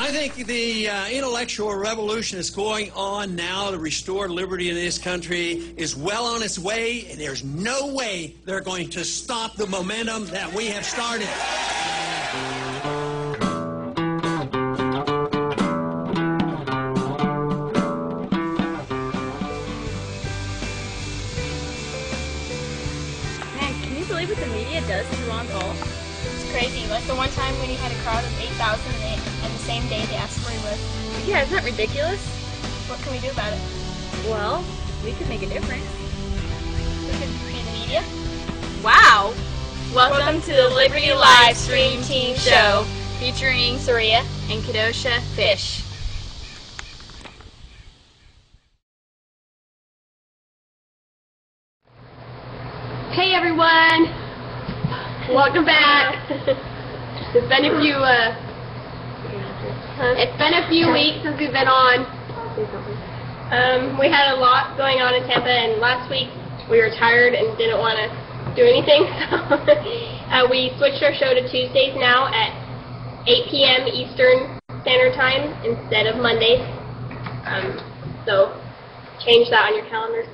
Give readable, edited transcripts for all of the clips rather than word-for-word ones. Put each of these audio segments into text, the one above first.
I think the intellectual revolution that's going on now to restore liberty in this country is well on its way, and there's no way they're going to stop the momentum that we have started. Man, can you believe what the media does to Ron Paul? It's crazy. Like the one time when he had a crowd of 8,000 and the same day they asked where he was. Yeah, isn't that ridiculous? What can we do about it? Well, we could make a difference. We could be the media. Wow! Welcome to the Liberty Live Stream Team Show featuring Suriyah and Qadoshyah Fish. Hey everyone! Welcome back. It's been a few weeks since we've been on. We had a lot going on in Tampa, and last week we were tired and didn't want to do anything. So we switched our show to Tuesdays now at 8 p.m. Eastern Standard Time instead of Mondays. So change that on your calendars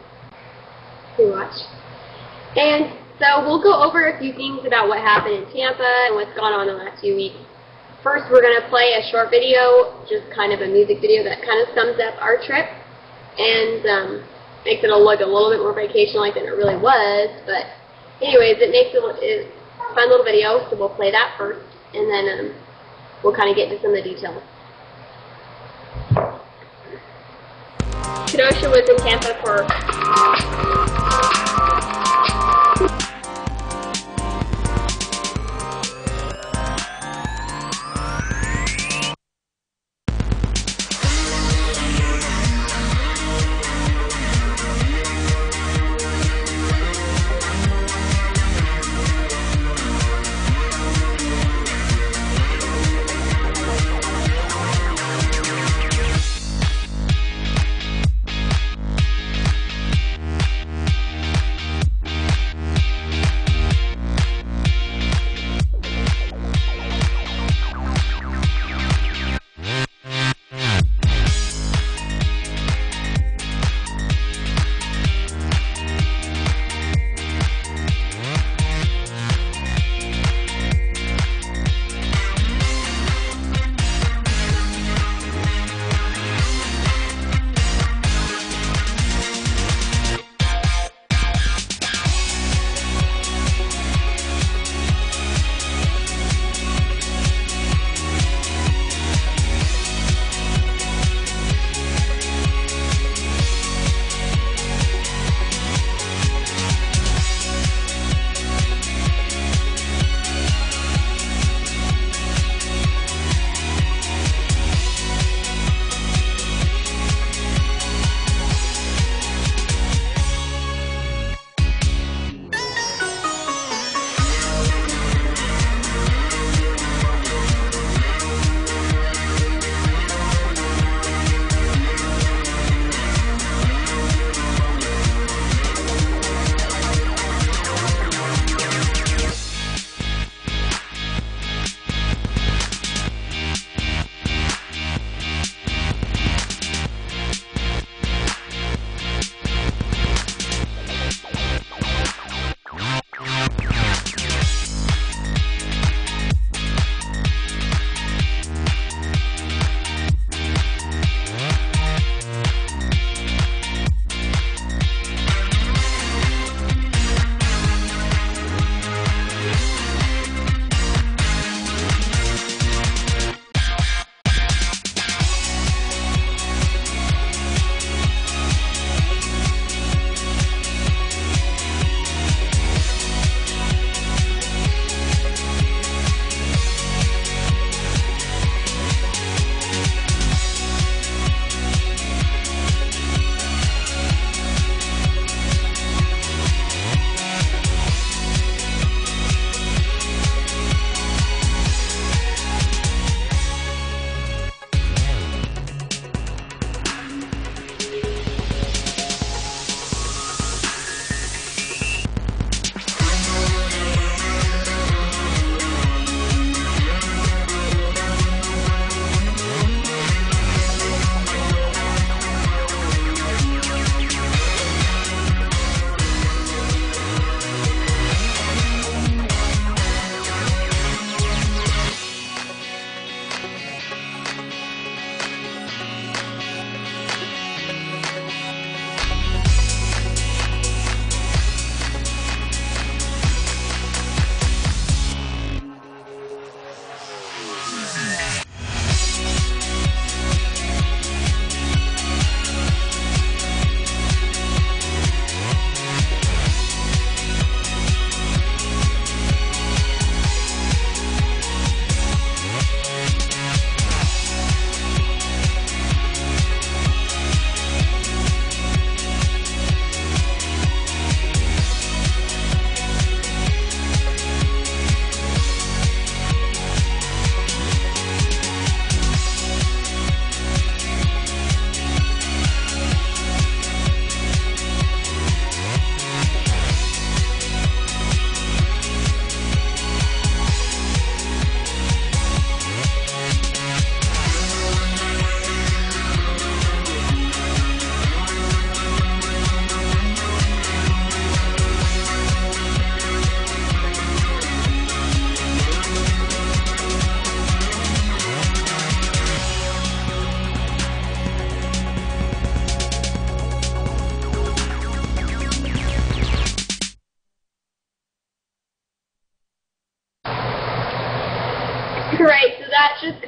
to watch. And so we'll go over a few things about what happened in Tampa and what's gone on the last few weeks. First, we're going to play a short video, just kind of a music video that kind of sums up our trip and makes it look a little bit more vacation-like than it really was. But anyways, it makes it a fun little video, so we'll play that first, and then we'll kind of get into some of the details. Qadoshyah was in Tampa for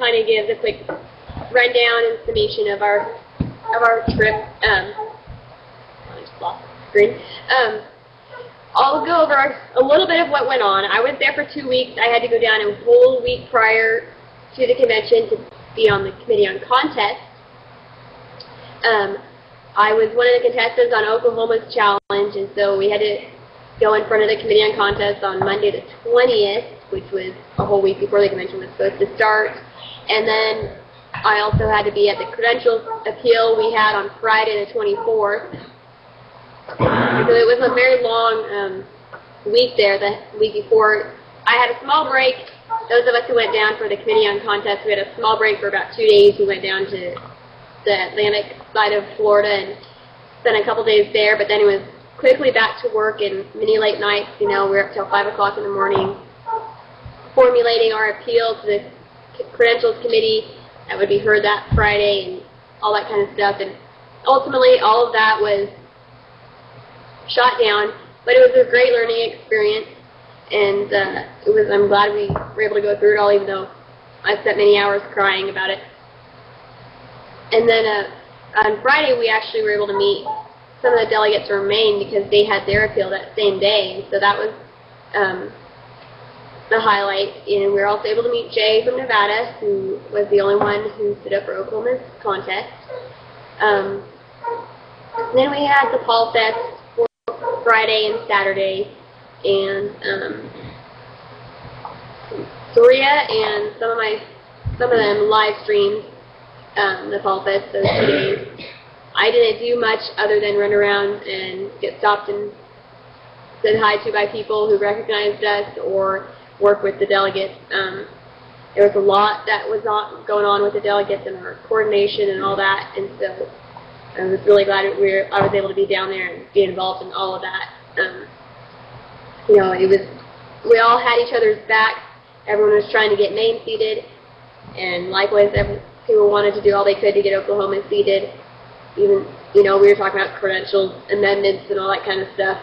kind of give the quick rundown and summation of our trip. I just lost the screen. I'll go over a little bit of what went on. I was there for 2 weeks. I had to go down a whole week prior to the convention to be on the Committee on Contests. I was one of the contestants on Oklahoma's challenge, and so we had to go in front of the Committee on Contests on Monday the 20th, which was a whole week before the convention was supposed to start. And then I also had to be at the credentials appeal we had on Friday the 24th. So it was a very long week there, the week before. I had a small break. Those of us who went down for the Committee on Contests, we had a small break for about 2 days. We went down to the Atlantic side of Florida and spent a couple days there, but then it was quickly back to work and many late nights. You know, we were up till 5 o'clock in the morning formulating our appeal to the Credentials Committee that would be heard that Friday and all that kind of stuff. And ultimately, all of that was shot down, but it was a great learning experience, and I'm glad we were able to go through it all, even though I spent many hours crying about it. And then on Friday, we actually were able to meet some of the delegates from Maine because they had their appeal that same day, and so that was the highlight. And we were also able to meet Jay from Nevada, who was the only one who stood up for Oklahoma's contest. Then we had the Paul Fest Friday and Saturday, and Suriyah and some of them live streamed the Paul Fest those 2 days. I didn't do much other than run around and get stopped and said hi to by people who recognized us or work with the delegates. There was a lot that was going on with the delegates and our coordination and all that, and so I was really glad I was able to be down there and be involved in all of that. You know, we all had each other's backs. Everyone was trying to get Maine seated, and likewise, people wanted to do all they could to get Oklahoma seated. Even, you know, we were talking about credentials, amendments, and all that kind of stuff.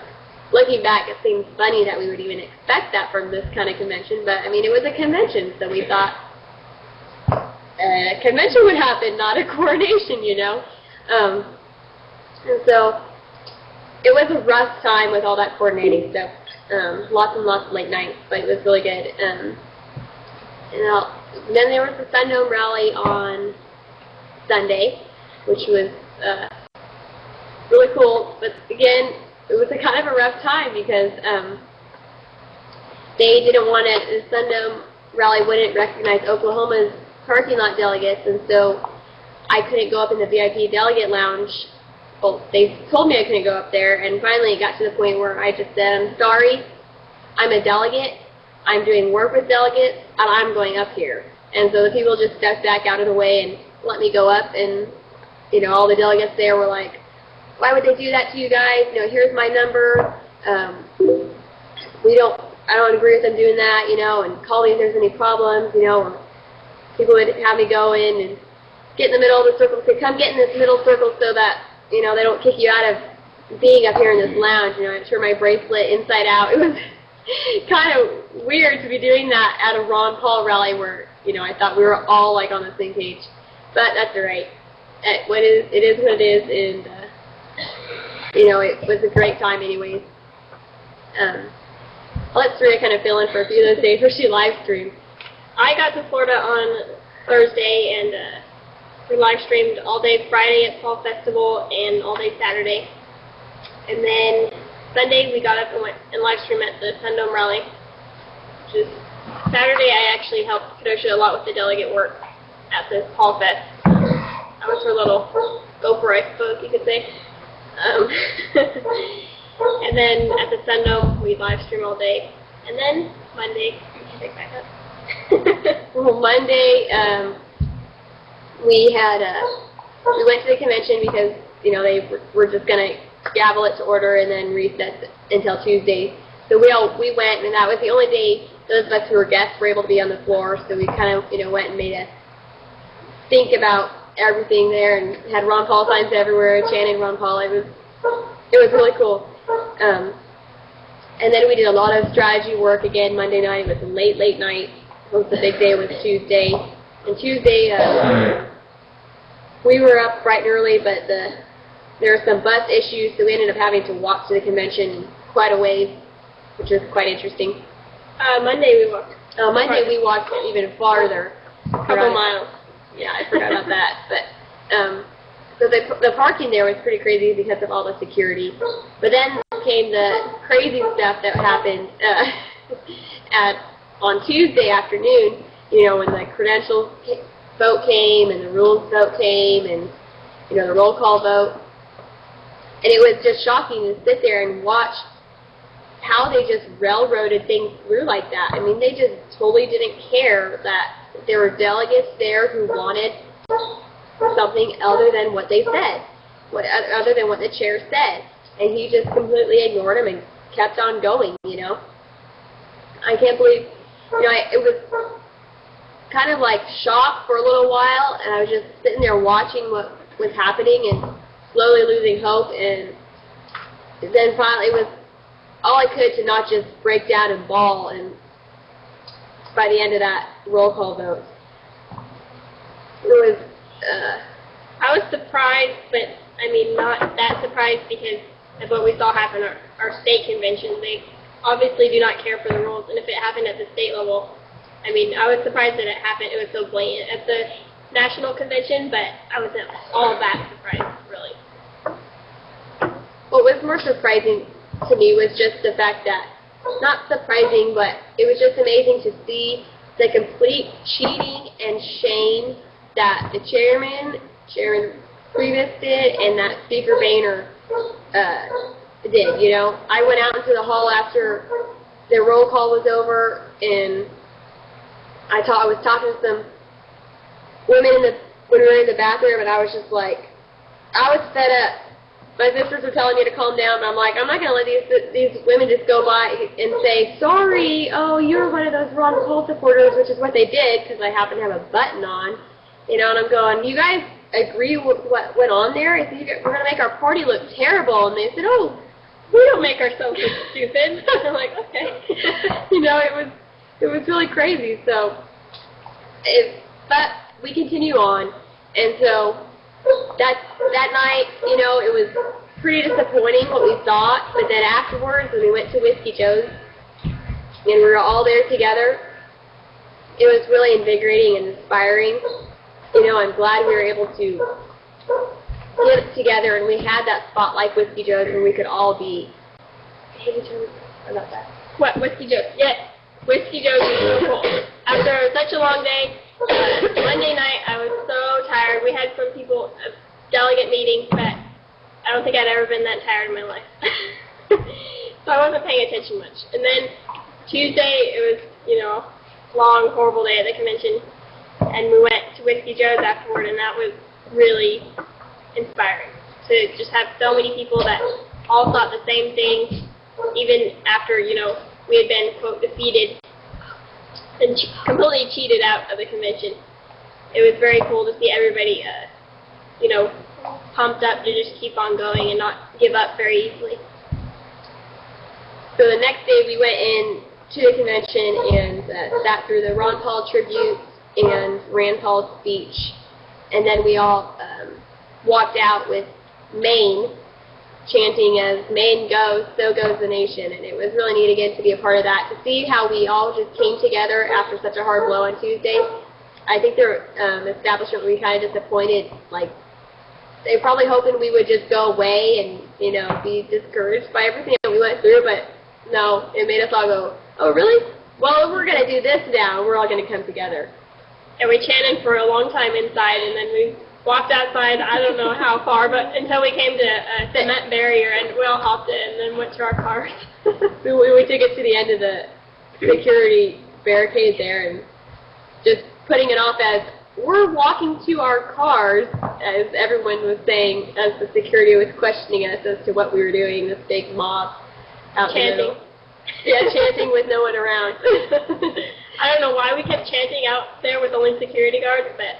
Looking back, it seems funny that we would even expect that from this kind of convention, but I mean, it was a convention, so we thought a convention would happen, not a coronation, you know. And so it was a rough time with all that coordinating stuff. Lots and lots of late nights, but it was really good. And then there was the Sun Dome rally on Sunday, which was really cool. But again, it was a kind of a rough time because they didn't want it. The Sun Dome rally wouldn't recognize Oklahoma's parking lot delegates, and so I couldn't go up in the VIP delegate lounge. Well, they told me I couldn't go up there, and finally it got to the point where I just said, I'm sorry, I'm a delegate, I'm doing work with delegates, and I'm going up here. And so the people just stepped back out of the way and let me go up, and, you know, all the delegates there were like, why would they do that to you guys? You know, here's my number. I don't agree with them doing that, you know, and call me if there's any problems, you know, or people would have me go in and get in the middle of the circle, say, come get in this middle circle so that, you know, they don't kick you out of being up here in this lounge. You know, I turned my bracelet inside out. It was kind of weird to be doing that at a Ron Paul rally where, you know, I thought we were all like on the same page. But that's all right. It is what it is, and you know, it was a great time anyways. I'll let Suriyah kind of fill in for a few of those days where she live streamed. I got to Florida on Thursday, and we live streamed all day Friday at Fall Festival and all day Saturday. And then Sunday we got up and went and live streamed at the Sun Dome rally. Which is Saturday I actually helped Qadoshyah a lot with the delegate work at the Paul Fest. That was her little go for it, I suppose you could say. And then at the Sun Dome we live streamed all day. And then Monday, pick back up. Well, Monday, we went to the convention because, you know, they were just going to gavel it to order and then recess until Tuesday. So we went, and that was the only day those of us who were guests were able to be on the floor. So we kind of, you know, went and made a think about everything there and had Ron Paul signs everywhere, chanting Ron Paul. It was really cool. And then we did a lot of strategy work again Monday night. It was a late night. Most of the big day was Tuesday. And Tuesday, we were up bright and early, but there were some bus issues, so we ended up having to walk to the convention quite a ways, which was quite interesting. Monday we walked. Monday we walked even farther. A couple miles. Yeah, I forgot about that. But so the parking there was pretty crazy because of all the security. But then came the crazy stuff that happened on Tuesday afternoon. You know, when the credentials vote came and the rules vote came and the roll call vote, and it was just shocking to sit there and watch how they just railroaded things through like that. I mean, they just totally didn't care that there were delegates there who wanted something other than what they said, other than what the chair said. And he just completely ignored them and kept on going, I can't believe, it was kind of like shock for a little while, and I was just sitting there watching what was happening and slowly losing hope, and then finally it was all I could to not just break down and bawl, and by the end of that roll call vote, it was, I was surprised, but I mean not that surprised because of what we saw happen at our state convention. They obviously do not care for the rules, and if it happened at the state level, I mean, I was surprised that it happened. It was so blatant at the national convention, but I wasn't all that surprised, really. What was more surprising to me was just the fact that, not surprising, but it was just amazing to see the complete cheating and shame that the Chairman Previous did, and that Speaker Boehner did. I went out into the hall after the roll call was over, and I was talking to some women when we were in the bathroom, and I was just like, I was fed up. My sisters were telling me to calm down, but I'm like, I'm not going to let these women just go by and say, sorry, oh, you're one of those Ron Paul supporters, which is what they did, because I happen to have a button on, and I'm going, you guys agree with what went on there? I said, we're going to make our party look terrible, and they said, oh, we don't make ourselves look stupid. I'm like, okay. It was really crazy, but we continue on, and so that night, it was pretty disappointing what we saw, but then afterwards, when we went to Whiskey Joe's, and we were all there together, it was really invigorating and inspiring. I'm glad we were able to get together, and we had that spot like Whiskey Joe's, and we could all be, hey, tell me about that. What, Whiskey Joe's? Yes, Whiskey Joe's was so cool. After such a long day, Monday night, I was so tired. We had some people, delegate meetings, but I don't think I'd ever been that tired in my life. So I wasn't paying attention much. And then Tuesday, it was, a long, horrible day at the convention. And we went to Whiskey Joe's afterward, and that was really inspiring. To just have so many people that all thought the same thing, even after, we had been, quote, defeated and completely cheated out of the convention. It was very cool to see everybody, pumped up to just keep on going and not give up very easily. So the next day we went in to the convention and sat through the Ron Paul Tribune and Rand Paul's speech, and then we all walked out with Maine chanting, as Maine goes, so goes the nation. And it was really neat again to be a part of that, to see how we all just came together after such a hard blow on Tuesday. I think their establishment would be kind of disappointed, like they were probably hoping we would just go away and, be discouraged by everything that we went through, but no, it made us all go, oh really? Well, if we're going to do this now, we're all going to come together. And we chanted for a long time inside, and then we walked outside, I don't know how far, but until we came to a cement barrier, and we all hopped in and then went to our cars. we took it to the end of the security barricade there, and just putting it off as, we're walking to our cars, as everyone was saying, as the security was questioning us as to what we were doing, this big mob out chanting. Yeah, chanting with no one around. I don't know why we kept chanting out there with only security guards, but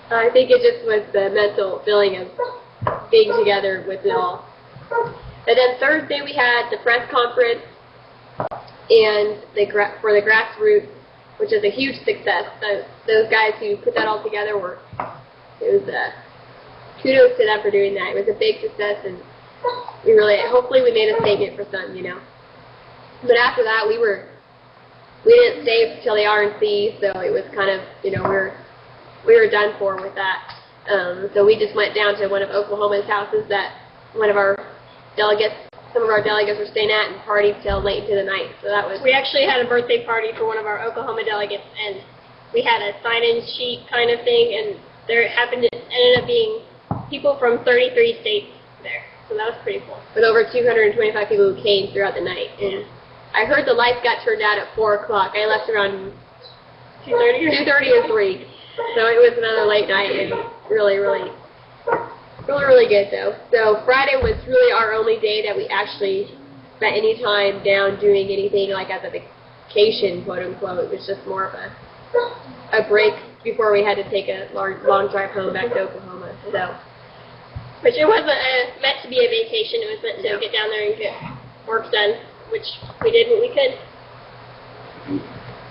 I think it just was the mental feeling of being together with it all. And then Thursday we had the press conference and for the grassroots which is a huge success. Those guys who put that all together kudos to them for doing that. It was a big success, and hopefully we made a statement for some, But after that, we didn't stay till the RNC, so it was kind of, we were done for with that. So we just went down to one of Oklahoma's houses that some of our delegates were staying at and partied till late into the night. So that was. We actually had a birthday party for one of our Oklahoma delegates, and we had a sign-in sheet kind of thing, and there ended up being people from 33 states there. So that was pretty cool. With over 225 people who came throughout the night. And I heard the lights got turned out at 4 o'clock. I left around 2:30 or 3. So it was another late night, and really good though. So Friday was really our only day that we actually spent any time down doing anything like as a vacation, quote unquote. It was just more of a break before we had to take a long drive home back to Oklahoma. So, which it wasn't meant to be a vacation. It was meant to get down there and get work done, which we did what we could.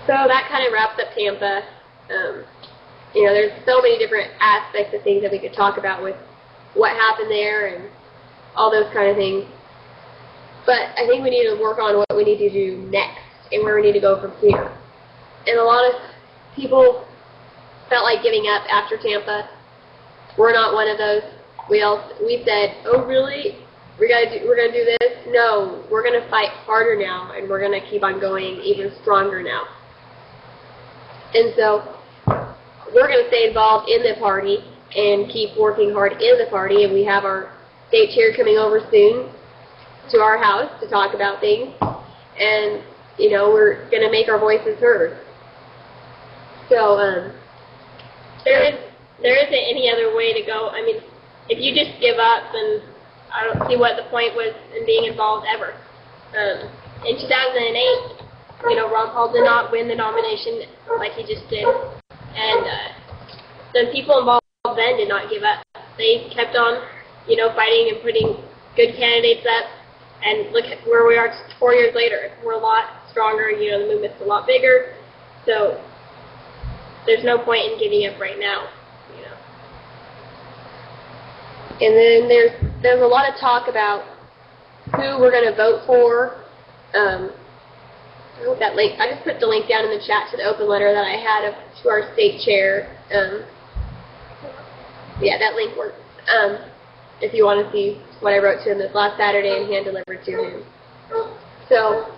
So that kind of wraps up Tampa. There's so many different aspects of things that we could talk about with what happened there and all those kind of things. But I think we need to work on what we need to do next and where we need to go from here. And a lot of people felt like giving up after Tampa. We're not one of those. We said, oh really? We're gonna do this? No, we're gonna fight harder now, and we're gonna keep on going even stronger now. And so we're gonna stay involved in the party and keep working hard in the party. And we have our state chair coming over soon to our house to talk about things, and we're gonna make our voices heard. So there isn't any other way to go. I mean, if you just give up, then I don't see what the point was in being involved ever. In 2008, Ron Paul did not win the nomination like he just did, and the people involved then did not give up. They kept on, fighting and putting good candidates up, and look at where we are 4 years later. We're a lot stronger. The movement's a lot bigger, so there's no point in giving up right now. And then there's a lot of talk about who we're going to vote for. That link, I just put the link down in the chat to the open letter that I had to our state chair. Yeah, that link works. If you want to see what I wrote to him this last Saturday and hand delivered to him. So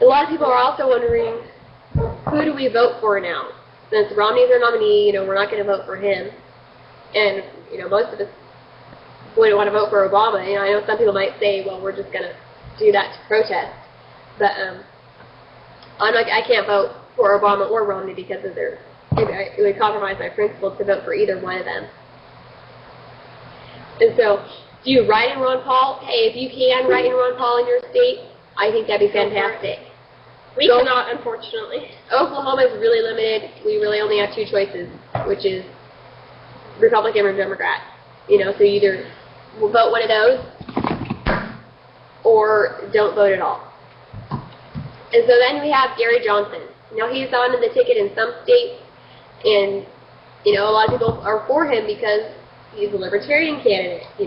a lot of people are also wondering, who do we vote for now? Since Romney's our nominee, we're not going to vote for him. And most of us wouldn't want to vote for Obama. I know some people might say, well, we're just going to do that to protest. But I can't vote for Obama or Romney because of it would compromise my principle to vote for either one of them. And so, do you write in Ron Paul? Hey, if you can write in Ron Paul in your state, I think that'd be fantastic. We cannot, unfortunately. Oklahoma is really limited. We really only have 2 choices, which is Republican or Democrat. So you either will vote one of those or don't vote at all. And so then we have Gary Johnson. Now he's on the ticket in some states, and a lot of people are for him because he's a libertarian candidate. We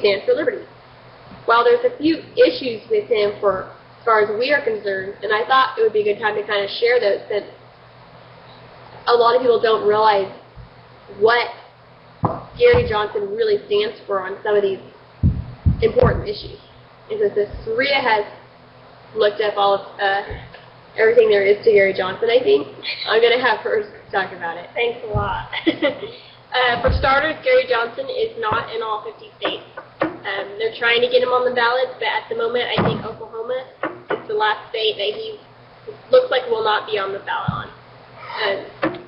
stand for liberty. While there's a few issues with him as far as we are concerned, and I thought it would be a good time to kind of share those, since a lot of people don't realize what Gary Johnson really stands for on some of these important issues. And so Suriyah has looked up all of everything there is to Gary Johnson, I think. I'm going to have her talk about it. Thanks a lot. For starters, Gary Johnson is not in all 50 states. They're trying to get him on the ballots, but at the moment, I think Oklahoma is the last state that he looks like will not be on the ballot on.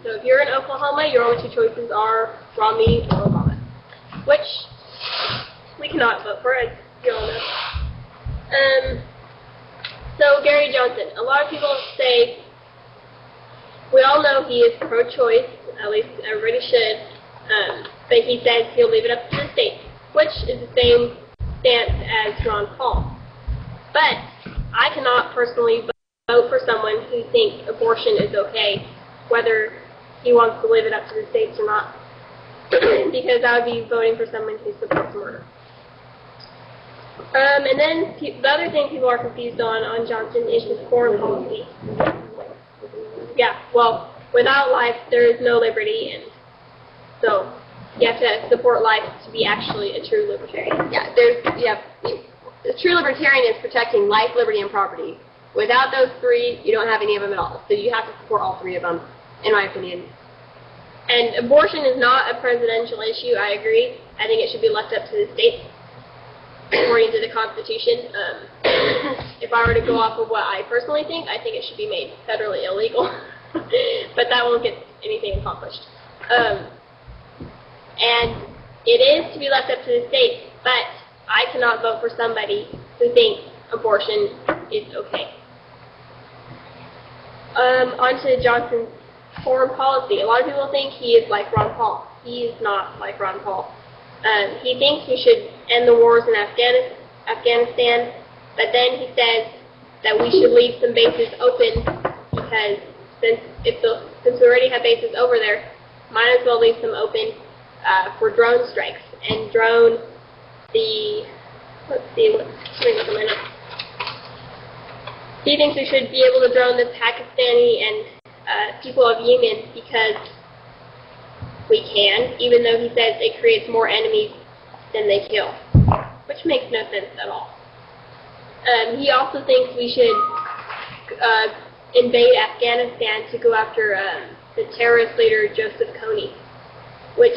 So if you're in Oklahoma, your only 2 choices are Romney or Obama, which we cannot vote for, as you all know. So Gary Johnson, a lot of people say, we all know he is pro-choice, at least everybody should, but he says he'll leave it up to the states, which is the same stance as Ron Paul. But I cannot personally vote for someone who thinks abortion is okay, whether he wants to live it up to the states or not. Because I would be voting for someone who supports murder. And then the other thing people are confused on Johnson is his foreign policy. Yeah, well, without life, there is no liberty, and so you have to support life to be actually a true libertarian. Yeah, a true libertarian is protecting life, liberty, and property. Without those three, you don't have any of them at all. So you have to support all three of them, in my opinion. And abortion is not a presidential issue, I agree. I think it should be left up to the states, according to the Constitution. If I were to go off of what I personally think, I think it should be made federally illegal. But that won't get anything accomplished. And it is to be left up to the states, but I cannot vote for somebody who thinks abortion is okay. On to Johnson's foreign policy. A lot of people think he is like Ron Paul. He is not like Ron Paul. He thinks we should end the wars in Afghanistan, but then he says that we should leave some bases open because since we already have bases over there, might as well leave some open for drone strikes and drone the. Let's see. Let me look at my notes. He thinks we should be able to drone the Pakistani and people of Yemen because we can, even though he says it creates more enemies than they kill, which makes no sense at all. He also thinks we should invade Afghanistan to go after the terrorist leader Joseph Kony, which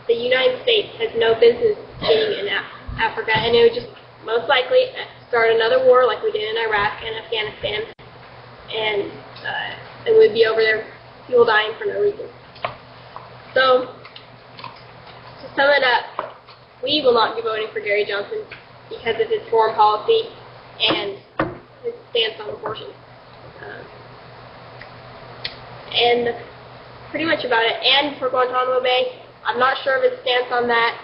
the United States has no business being in Africa, and it would just most likely start another war like we did in Iraq and Afghanistan, and we'd be over there, people dying for no reason. So, to sum it up, we will not be voting for Gary Johnson because of his foreign policy and his stance on abortion. And that's pretty much about it. And for Guantanamo Bay, I'm not sure of his stance on that.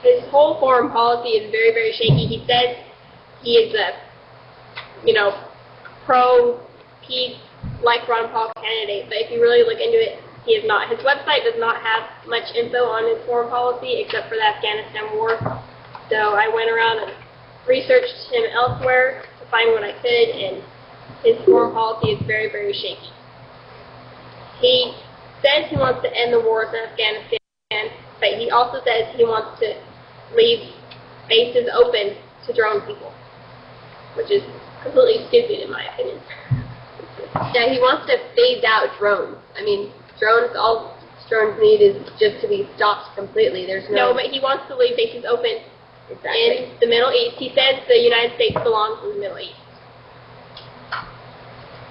His whole foreign policy is very, very shaky. He says he is a, pro-peace, like Ron Paul candidate, but if you really look into it, he is not. His website does not have much info on his foreign policy except for the Afghanistan war. So I went around and researched him elsewhere to find what I could, and his foreign policy is very, very shaky. He says he wants to end the wars in Afghanistan, but he also says he wants to leave bases open to drone people, which is completely stupid in my opinion. Yeah, he wants to phase out drones. I mean, all drones need is just to be stopped completely. No, but he wants to leave bases open exactly in the Middle East. He says the United States belongs in the Middle East.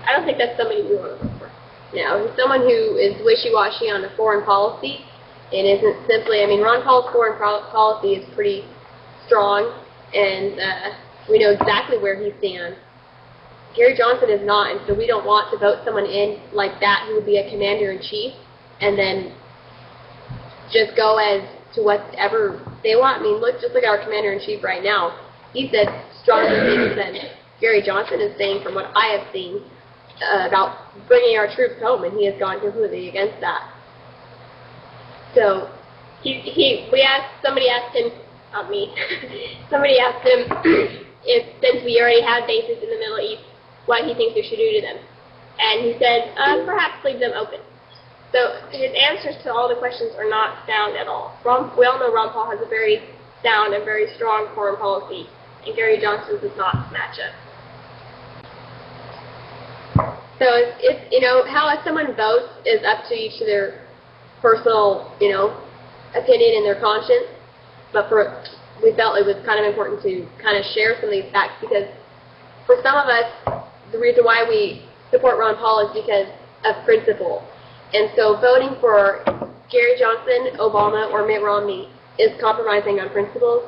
I don't think that's somebody we want to vote for. No, he's someone who is wishy-washy on the foreign policy and isn't simply, Ron Paul's foreign policy is pretty strong, and we know exactly where he stands. Gary Johnson is not, and so we don't want to vote someone in like that who would be a commander-in-chief and then just go as to whatever they want. Just look at our commander-in-chief right now. He said stronger things than Gary Johnson is saying from what I have seen about bringing our troops home, and he has gone completely against that. So somebody asked him, not me, somebody asked him if, since we already have bases in the Middle East, what he thinks we should do to them. And he said, perhaps leave them open. So his answers to all the questions are not sound at all. We all know Ron Paul has a very sound and very strong foreign policy, and Gary Johnson does not match up. So it's how someone votes is up to each of their personal, opinion and their conscience. But we felt it was kind of important to kind of share some of these facts because for some of us, the reason why we support Ron Paul is because of principle. And so voting for Gary Johnson, Obama, or Mitt Romney is compromising on principles,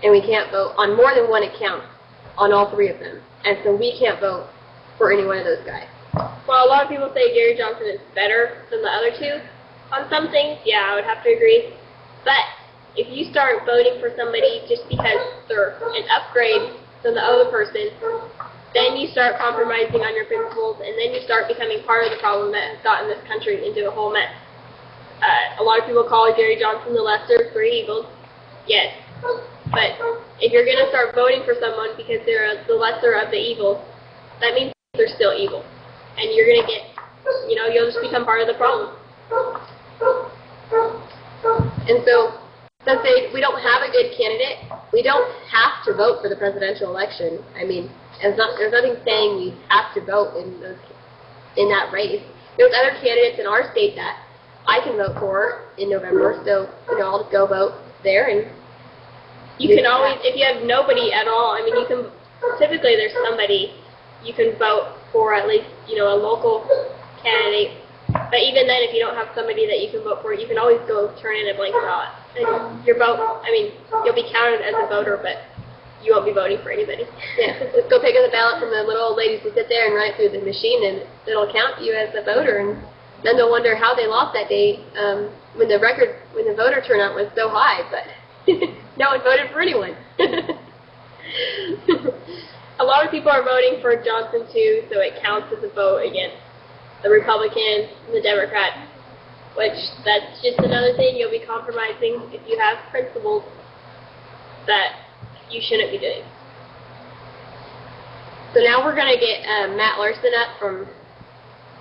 and we can't vote on more than one account on all three of them. And so we can't vote for any one of those guys. Well, a lot of people say Gary Johnson is better than the other two. On some things, yeah, I would have to agree. But if you start voting for somebody just because they're an upgrade than the other person, then you start compromising on your principles, and then you start becoming part of the problem that has gotten this country into a whole mess. A lot of people call Gary Johnson the lesser of three evils. Yes. But if you're going to start voting for someone because they're the lesser of the evils, that means they're still evil. And you're going to get, you'll just become part of the problem. And so, since we don't have a good candidate, we don't have to vote for the presidential election. I mean, there's nothing saying we have to vote in that race. There's other candidates in our state that I can vote for in November, so I'll just go vote there. And you can always, if you have nobody at all, I mean, you can, typically there's somebody you can vote for, at least, a local candidate. But even then, if you don't have somebody that you can vote for, you can always go turn in a blank ballot. And your vote, I mean, you'll be counted as a voter, but you won't be voting for anybody. Yeah, just go pick up the ballot from the little old ladies who sit there and run it through the machine, and it'll count you as a voter. And then they'll wonder how they lost that day when the voter turnout was so high, but no one voted for anyone. A lot of people are voting for Johnson too, so it counts as a vote against the Republicans and the Democrats, which that's just another thing you'll be compromising if you have principles that you shouldn't be doing. So now we're going to get Mat Larson up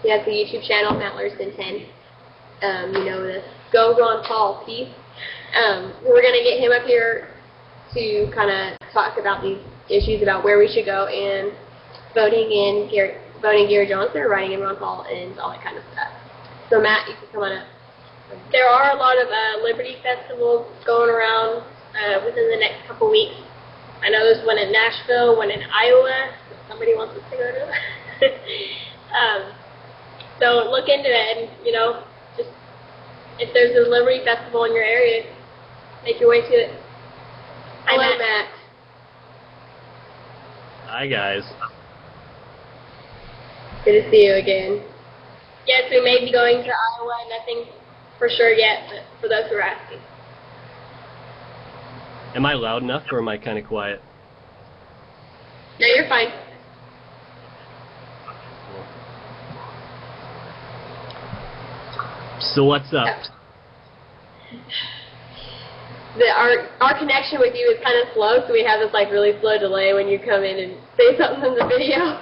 he has the YouTube channel, Mat Larson 10. The Go Ron Paul piece. We're going to get him up here to kind of talk about these issues about where we should go and voting Gary Johnson or writing in Ron Paul and all that kind of stuff. So Matt, you can come on up. There are a lot of Liberty festivals going around within the next couple weeks. I know there's one in Nashville, one in Iowa. Somebody wants us to go to. So look into it, and just if there's a Liberty festival in your area, make your way to it. Hello, Matt. Hi, guys. Good to see you again. Yes, we may be going to Iowa. Nothing for sure yet, but for those who are asking. Am I loud enough, or am I kind of quiet? No, you're fine. So what's up? Our connection with you is kind of slow, so we have this really slow delay when you come in and say something in the video.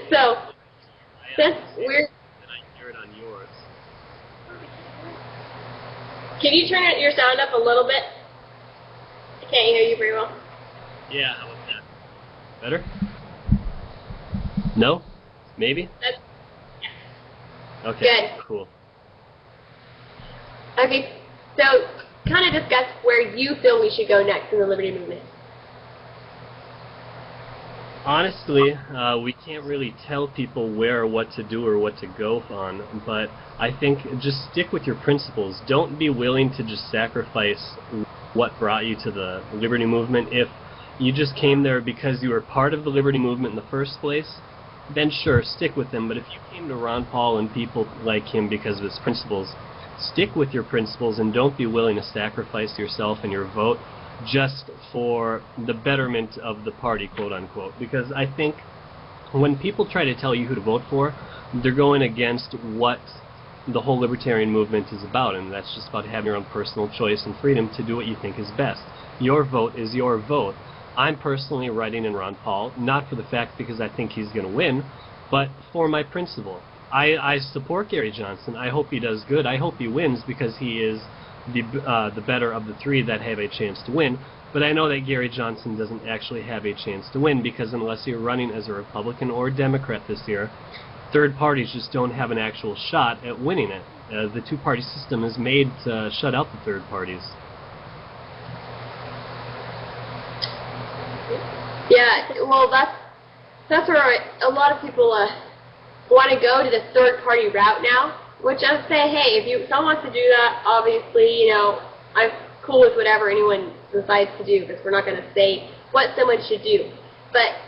So since we're, I hear it on yours. Can you turn your sound up a little bit? I can't hear you very well. Yeah, how about that? Better? No? Maybe? Okay. Good. Cool. Okay, so kind of discuss where you feel we should go next in the Liberty Movement. Honestly, we can't really tell people where or what to do or what to go on, but I think just stick with your principles. Don't be willing to just sacrifice what brought you to the Liberty Movement. If you just came there because you were part of the Liberty Movement in the first place, then sure, stick with them. But if you came to Ron Paul and people like him because of his principles, stick with your principles and don't be willing to sacrifice yourself and your vote just for the betterment of the party, quote unquote. Because I think when people try to tell you who to vote for, they're going against what the whole libertarian movement is about, and that's just about having your own personal choice and freedom to do what you think is best. Your vote is your vote. I'm personally writing in Ron Paul, not for the fact because I think he's going to win, but for my principle. I support Gary Johnson. I hope he does good. I hope he wins because he is the better of the three that have a chance to win. But I know that Gary Johnson doesn't actually have a chance to win because unless you're running as a Republican or a Democrat this year, third parties just don't have an actual shot at winning it. The two-party system is made to shut out the third parties. Yeah, well, that's where a lot of people want to go to the third-party route now, which I would say, hey, if someone wants to do that, obviously, I'm cool with whatever anyone decides to do, because we're not going to say what someone should do. But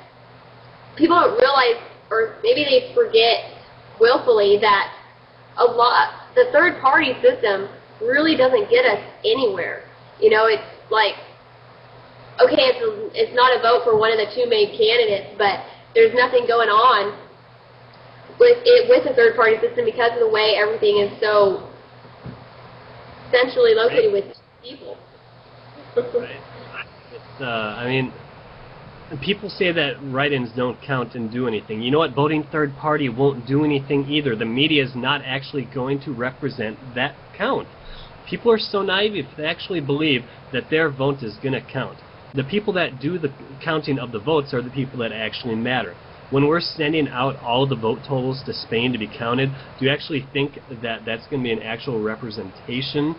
people don't realize, or maybe they forget willfully, that the third-party system really doesn't get us anywhere. It's like okay, it's not a vote for one of the two main candidates, but there's nothing going on with the third-party system because of the way everything is so centrally located with people. Right. I mean, people say that write-ins don't count and do anything. You know what? Voting third party won't do anything either. The media is not actually going to represent that count. People are so naive they actually believe that their vote is going to count. The people that do the counting of the votes are the people that actually matter. When we're sending out all the vote totals to Spain to be counted, do you actually think that that's going to be an actual representation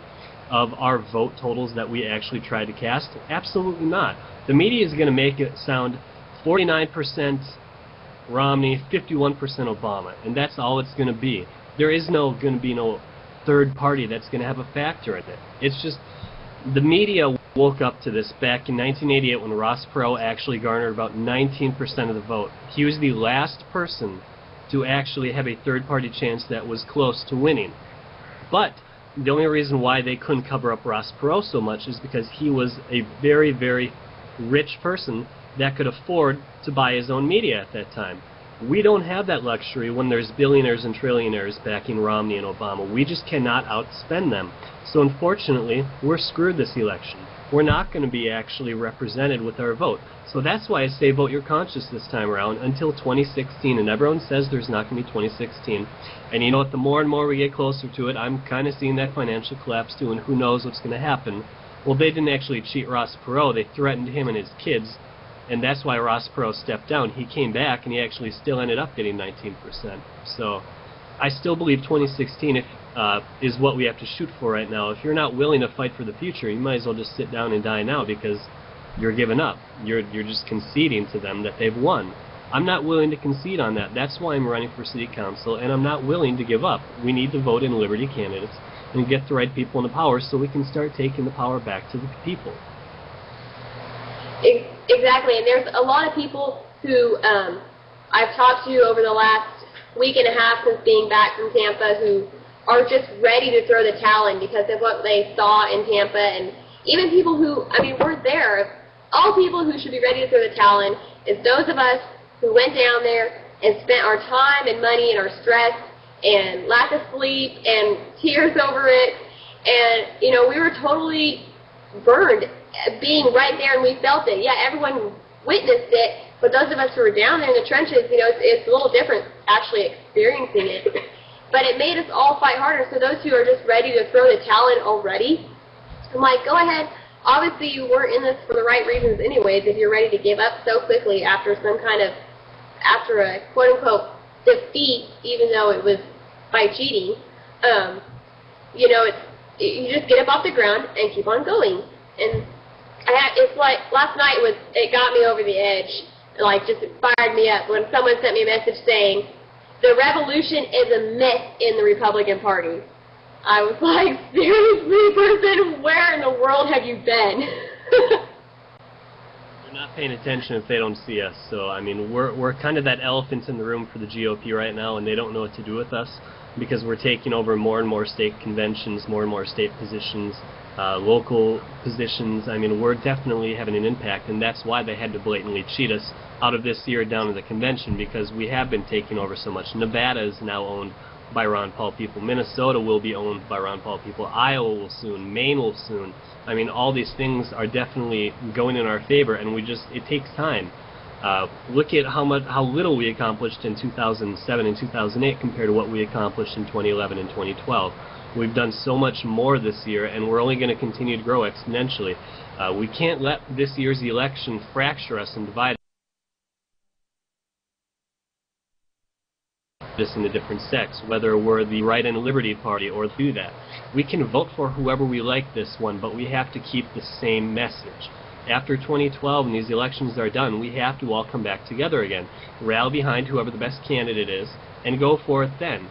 of our vote totals that we actually try to cast? Absolutely not. The media is going to make it sound 49% Romney, 51% Obama, and that's all it's going to be. There is going to be no third party that's going to have a factor in it. It's just the media woke up to this back in 1988 when Ross Perot actually garnered about 19% of the vote. He was the last person to actually have a third party chance that was close to winning. But the only reason why they couldn't cover up Ross Perot so much is because he was a very, very rich person that could afford to buy his own media at that time. We don't have that luxury when there's billionaires and trillionaires backing Romney and Obama. We just cannot outspend them. So unfortunately, we're screwed this election. We're not going to be actually represented with our vote. So that's why I say vote your conscience this time around until 2016. And everyone says there's not going to be 2016. And you know what? The more and more we get closer to it, I'm kind of seeing that financial collapse too, and who knows what's going to happen. Well, they didn't actually cheat Ross Perot. They threatened him and his kids. And that's why Ross Perot stepped down. He came back, and he actually still ended up getting 19%. So I still believe 2016 is what we have to shoot for right now. If you're not willing to fight for the future, you might as well just sit down and die now because you're giving up. You're just conceding to them that they've won. I'm not willing to concede on that. That's why I'm running for city council, and I'm not willing to give up. We need to vote in Liberty candidates and get the right people in the power so we can start taking the power back to the people. Exactly, and there's a lot of people who I've talked to over the last week and a half since being back from Tampa who are just ready to throw the towel in because of what they saw in Tampa, and even people who, I mean, weren't there. All people who should be ready to throw the towel in is those of us who went down there and spent our time and money and our stress and lack of sleep and tears over it, and, you know, we were totally burned being right there, and we felt it. Yeah, everyone witnessed it, but those of us who were down there in the trenches, you know, it's a little different actually experiencing it. But it made us all fight harder. So those who are just ready to throw the towel in already, I'm like, go ahead. Obviously, you weren't in this for the right reasons anyways if you're ready to give up so quickly after after a quote-unquote defeat, even though it was by cheating. You know, you just get up off the ground and keep on going. And it's like last night it got me over the edge, like just fired me up when someone sent me a message saying the revolution is a myth in the Republican Party. I was like, seriously, person, where in the world have you been? They're not paying attention if they don't see us. So I mean, we're kind of that elephant in the room for the GOP right now, and they don't know what to do with us because we're taking over more and more state conventions, more and more state positions. Local positions. I mean, we're definitely having an impact, and that's why they had to blatantly cheat us out of this year down to the convention, because we have been taking over so much. Nevada is now owned by Ron Paul people. Minnesota will be owned by Ron Paul people. Iowa will soon. Maine will soon. I mean, all these things are definitely going in our favor, and it takes time. Look at how little we accomplished in 2007 and 2008 compared to what we accomplished in 2011 and 2012. We've done so much more this year, and we're only going to continue to grow exponentially. We can't let this year's election fracture us and divide us into different sects, whether we're the Right and Liberty Party or do that. We can vote for whoever we like this one, but we have to keep the same message. After 2012 and these elections are done, we have to all come back together again, rally behind whoever the best candidate is, and go for it then.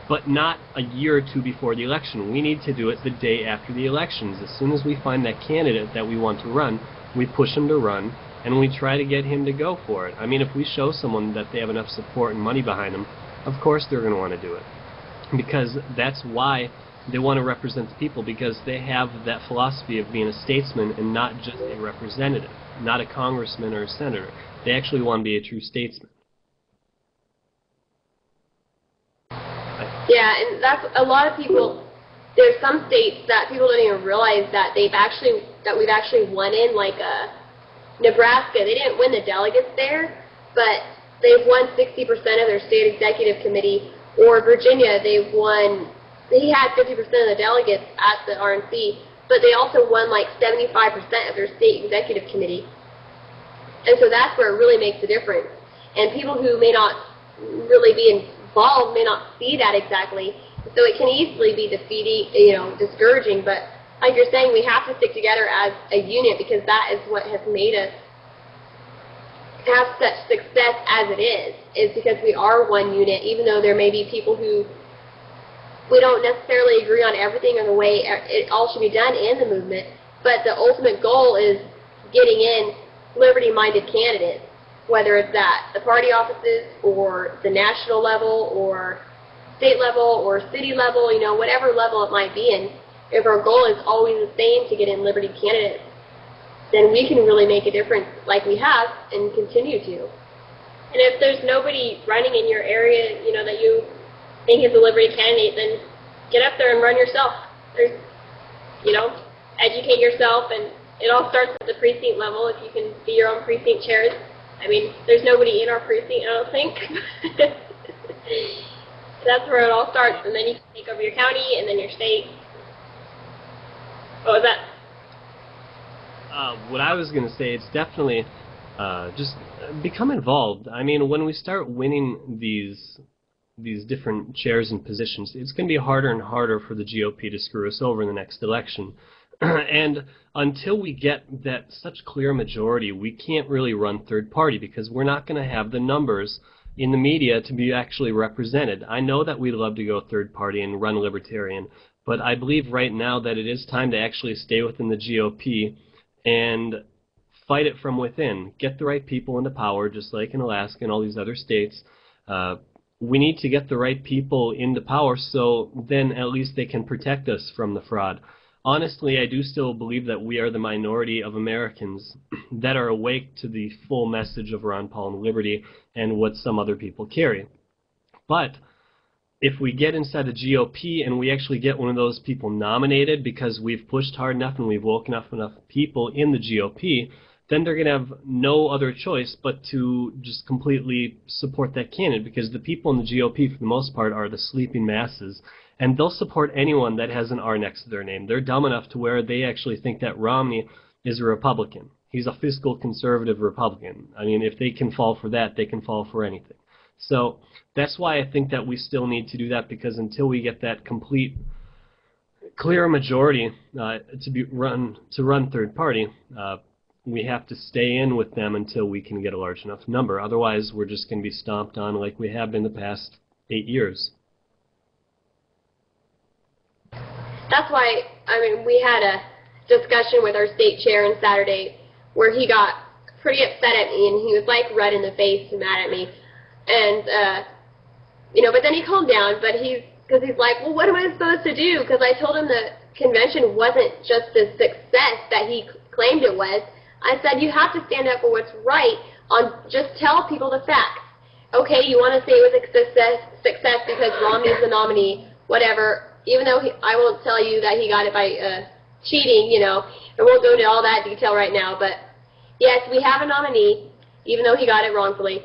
But not a year or two before the election. We need to do it the day after the elections. As soon as we find that candidate that we want to run, we push him to run, and we try to get him to go for it. I mean, if we show someone that they have enough support and money behind them, of course they're going to want to do it. Because that's why They want to represent the people because they have that philosophy of being a statesman and not just a representative, not a congressman or a senator. They actually want to be a true statesman. Yeah, and that's a lot of people. There's some states that people don't even realize that we've actually won in, like Nebraska. They didn't win the delegates there, but they've won 60% of their state executive committee. Or Virginia, he had 50% of the delegates at the RNC, but they also won like 75% of their state executive committee. And so that's where it really makes a difference. And people who may not really be involved may not see that exactly. So it can easily be defeating, discouraging. But like you're saying, we have to stick together as a unit because that is what has made us have such success as it is because we are one unit, even though there may be people who we don't necessarily agree on everything or the way it all should be done in the movement, but the ultimate goal is getting in liberty-minded candidates, whether it's at the party offices or the national level or state level or city level, whatever level it might be in. If our goal is always the same to get in liberty candidates, then we can really make a difference like we have and continue to. And if there's nobody running in your area, that you think is a liberty candidate, then get up there and run yourself. There's, educate yourself, and it all starts at the precinct level. If you can be your own precinct chairs. I mean, there's nobody in our precinct, I don't think. That's where it all starts, and then you can take over your county and then your state. What was that? What I was going to say, it's definitely just become involved. I mean, when we start winning these different chairs and positions, it's going to be harder and harder for the GOP to screw us over in the next election. And until we get that such clear majority, we can't really run third party because we're not going to have the numbers in the media to be actually represented. I know that we'd love to go third party and run libertarian, but I believe right now that it is time to actually stay within the GOP and fight it from within. Get the right people into power, just like in Alaska and all these other states. We need to get the right people into power so then at least they can protect us from the fraud. Honestly, I do still believe that we are the minority of Americans that are awake to the full message of Ron Paul and liberty and what some other people carry. But if we get inside the GOP and we actually get one of those people nominated because we've pushed hard enough and we've woken up enough people in the GOP, then they're going to have no other choice but to just completely support that candidate because the people in the GOP, for the most part, are the sleeping masses, and they'll support anyone that has an R next to their name. They're dumb enough to where they actually think that Romney is a Republican. He's a fiscal conservative Republican. I mean, if they can fall for that, they can fall for anything. So that's why I think that we still need to do that, because until we get that complete, clear majority to run third party, we have to stay in with them until we can get a large enough number. Otherwise, we're just going to be stomped on like we have been the past 8 years. That's why, we had a discussion with our state chair on Saturday where he got pretty upset at me, and he was like red in the face and mad at me. And, but then he calmed down, because he's like, well, what am I supposed to do? Because I told him the convention wasn't just the success that he claimed it was. I said, you have to stand up for what's right. Just tell people the facts. Okay, you want to say it was a success because Romney's the nominee, whatever, even though I won't tell you that he got it by cheating, I won't go into all that detail right now, but yes, we have a nominee, even though he got it wrongfully,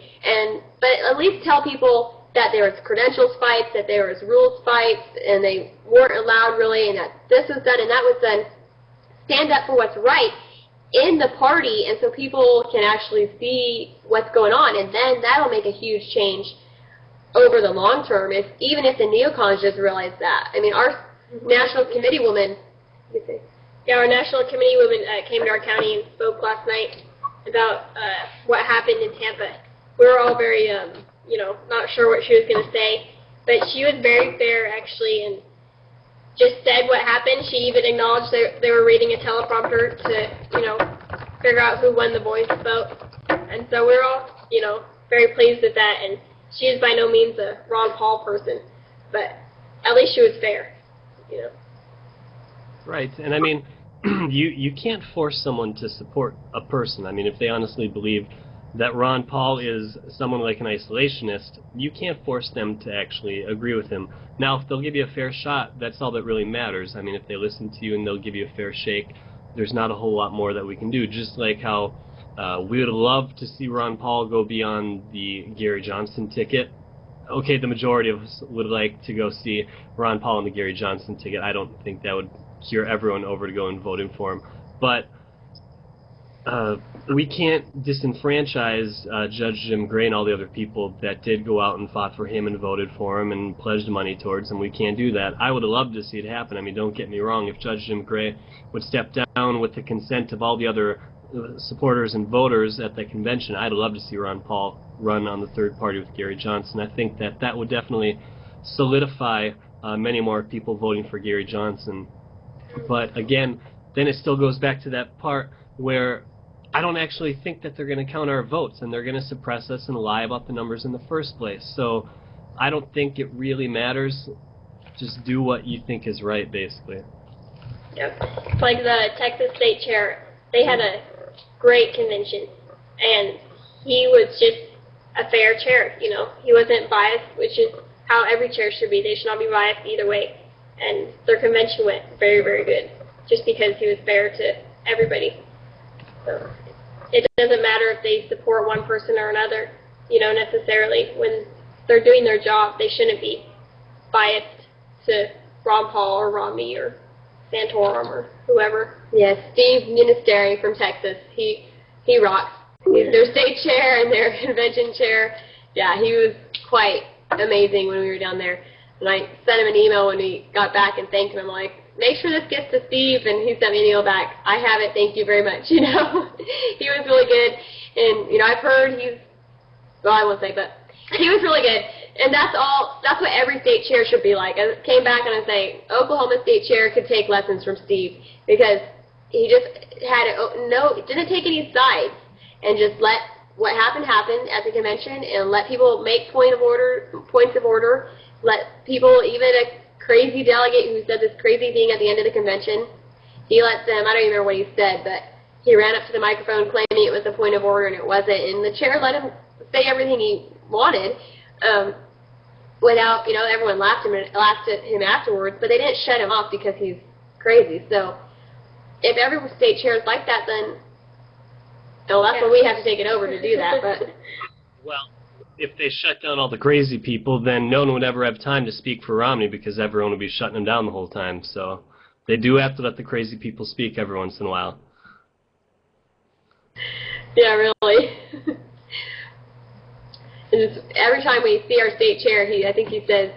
but at least tell people that there was credentials fights, that there was rules fights, and they weren't allowed really, and that this was done and that was done. Stand up for what's right in the party, and so people can actually see what's going on, and then that'll make a huge change over the long term, even if the neocons just realize that. Our national committee woman, our national committee woman came to our county and spoke last night about what happened in Tampa. We were all very, not sure what she was going to say, but she was very fair, actually, and just said what happened. She even acknowledged they were reading a teleprompter to, figure out who won the voice vote. And so we're all, very pleased with that. And she is by no means a Ron Paul person, but at least she was fair. you know. Right, and I mean, you can't force someone to support a person. I mean, if they honestly believe that Ron Paul is someone like an isolationist, you can't force them to actually agree with him. Now, if they'll give you a fair shot, that's all that really matters. I mean, if they listen to you and they'll give you a fair shake, there's not a whole lot more that we can do. Just like how we would love to see Ron Paul go beyond the Gary Johnson ticket. Okay, the majority of us would like to go see Ron Paul on the Gary Johnson ticket. I don't think that would hear everyone over to go and voting for him. But we can't disenfranchise Judge Jim Gray and all the other people that did go out and fought for him and voted for him and pledged money towards him. We can't do that. I would have loved to see it happen. I mean, don't get me wrong. If Judge Jim Gray would step down with the consent of all the other supporters and voters at the convention, I'd love to see Ron Paul run on the third party with Gary Johnson. I think that that would definitely solidify many more people voting for Gary Johnson. But again, then it still goes back to that part where I don't actually think that they're going to count our votes, and they're going to suppress us and lie about the numbers in the first place. So I don't think it really matters. Just do what you think is right, basically. Yep. Like the Texas State Chair, they had a great convention, and he was just a fair chair, you know. He wasn't biased, which is how every chair should be. They should not be biased either way. And their convention went very, very good, just because he was fair to everybody. So it doesn't matter if they support one person or another, you know, necessarily. When they're doing their job, they shouldn't be biased to Ron Paul or Romney or Santorum or whoever. Yes, Steve Ministeri from Texas. He rocks. He's their state chair and their convention chair. Yeah, he was quite amazing when we were down there. And I sent him an email when we got back and thanked him. I'm like, make sure this gets to Steve, and he sent me an email back. I have it, thank you very much, you know. He was really good, and, you know, I've heard he's, well, I won't say, but he was really good. And that's what every state chair should be like. I came back and I was saying, Oklahoma state chair could take lessons from Steve, because he just had, didn't take any sides, and just let what happened happen at the convention, and let people make points of order, let people, even a crazy delegate who said this crazy thing at the end of the convention, he let them, I don't even remember what he said, but he ran up to the microphone claiming it was a point of order, and it wasn't, and the chair let him say everything he wanted, without, you know, everyone laughed at him afterwards, but they didn't shut him off because he's crazy. So if every state chair is like that, then, well, that's when we have to take it over to do that. But well, if they shut down all the crazy people, then no one would ever have time to speak for Romney, because everyone would be shutting him down the whole time. So they do have to let the crazy people speak every once in a while. Yeah, really. And just every time we see our state chair, I think he says,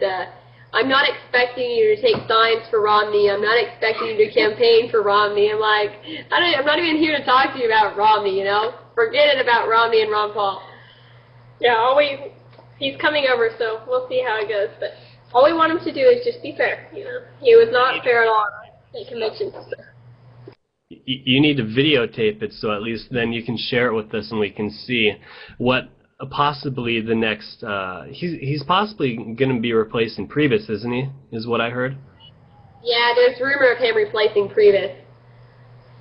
I'm not expecting you to take signs for Romney. I'm not expecting you to campaign for Romney. I'm like, I'm not even here to talk to you about Romney, you know. Forget it about Romney and Ron Paul. Yeah, he's coming over, so we'll see how it goes. But all we want him to do is just be fair, you know. He was not fair at all at the convention. So. You need to videotape it, so at least then you can share it with us and we can see what possibly the next, he's possibly going to be replacing Priebus, isn't he, is what I heard? Yeah, there's rumor of him replacing Priebus.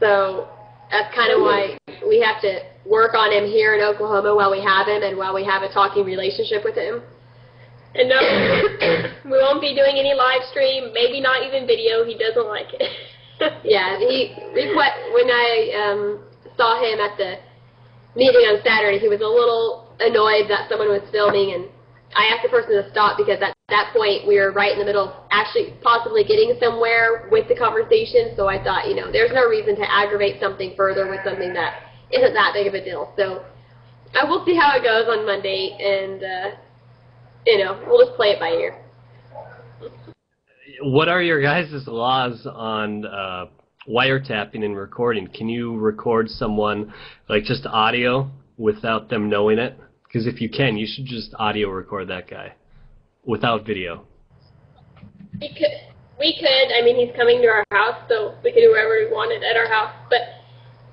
So that's kind of why we have to work on him here in Oklahoma while we have him and while we have a talking relationship with him. And no, we won't be doing any live stream, maybe not even video. He doesn't like it. Yeah, when I saw him at the meeting on Saturday, he was a little annoyed that someone was filming, and I asked the person to stop, because at that point we were right in the middle of actually possibly getting somewhere with the conversation, so I thought, you know, there's no reason to aggravate something further with something that isn't that big of a deal. So I will see how it goes on Monday, and, you know, we'll just play it by ear. What are your guys' laws on wiretapping and recording? Can you record someone, like just audio, without them knowing it? Because if you can, you should just audio record that guy without video. We could. I mean, he's coming to our house, so we could do whatever we wanted at our house. But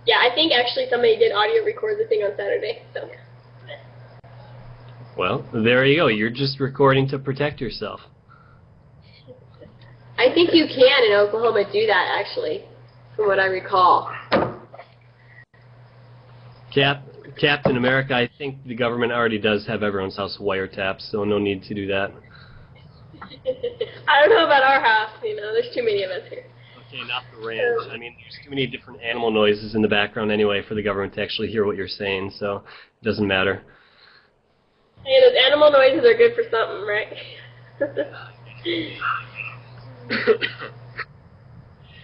yeah, I think actually somebody did audio record the thing on Saturday. So. Well, there you go. You're just recording to protect yourself. I think you can in Oklahoma do that, actually, from what I recall. Captain America, I think the government already does have everyone's house wiretapped, so no need to do that. I don't know about our house, there's too many of us here. Okay, not the ranch. I mean, there's too many different animal noises in the background anyway for the government to actually hear what you're saying, so it doesn't matter. Hey, those animal noises are good for something, right?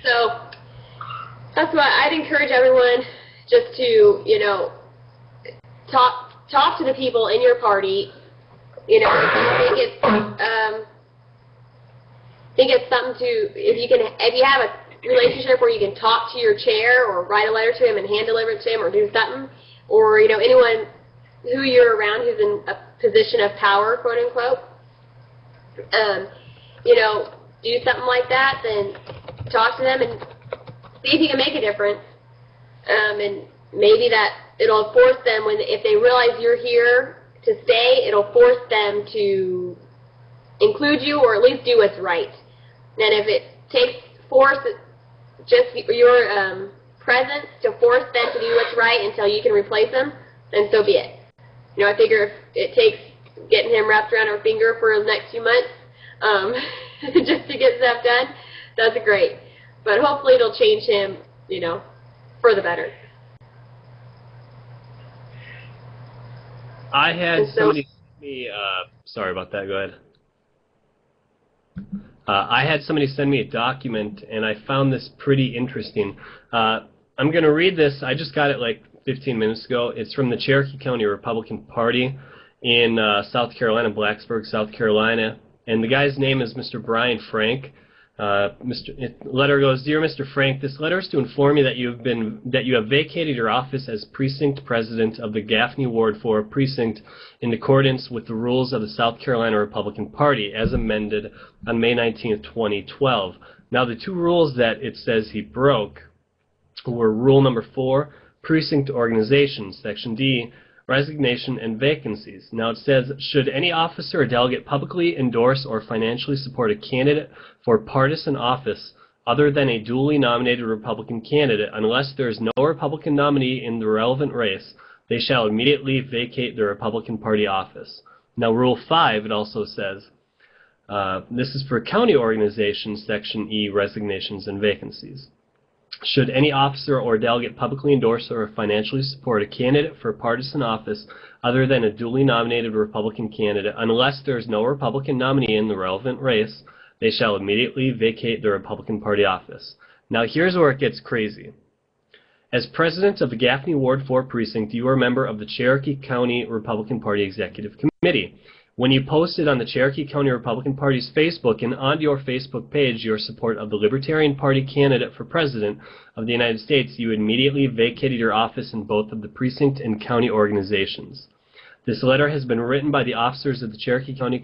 So, that's why I'd encourage everyone just to, talk to the people in your party, think it's something to, if you have a relationship where you can talk to your chair or write a letter to him and hand deliver it to him or do something, or, anyone who you're around who's in a position of power, quote unquote, do something like that, then talk to them and see if you can make a difference. And maybe that it'll force them, if they realize you're here to stay, it'll force them to include you or at least do what's right. And if it takes force, just your presence to force them to do what's right until you can replace them, then so be it. I figure if it takes getting him wrapped around our finger for the next few months just to get stuff done, that's great. But hopefully it'll change him, for the better. I had somebody send me, sorry about that, go ahead. I had somebody send me a document, and I found this pretty interesting. I'm going to read this. I just got it like 15 minutes ago. It's from the Cherokee County Republican Party in South Carolina, Blacksburg, South Carolina. And the guy's name is Mr. Brian Frank. Letter goes, Dear Mr. Frank, this letter is to inform you that you have vacated your office as precinct president of the Gaffney Ward 4 precinct in accordance with the rules of the South Carolina Republican Party as amended on May 19, 2012. Now the two rules that it says he broke were rule number 4, precinct organization, section D, resignation and vacancies. Now it says, should any officer or delegate publicly endorse or financially support a candidate for partisan office other than a duly nominated Republican candidate, unless there is no Republican nominee in the relevant race, they shall immediately vacate the Republican Party office. Now Rule 5, it also says, this is for county organizations, section E, resignations and vacancies. Should any officer or delegate publicly endorse or financially support a candidate for partisan office other than a duly nominated Republican candidate, unless there is no Republican nominee in the relevant race, they shall immediately vacate the Republican Party office. Now here's where it gets crazy. As president of the Gaffney Ward 4 precinct, you are a member of the Cherokee County Republican Party Executive Committee. When you posted on the Cherokee County Republican Party's Facebook and on your Facebook page your support of the Libertarian Party candidate for President of the United States, you immediately vacated your office in both of the precinct and county organizations. This letter has been written by the officers of the Cherokee County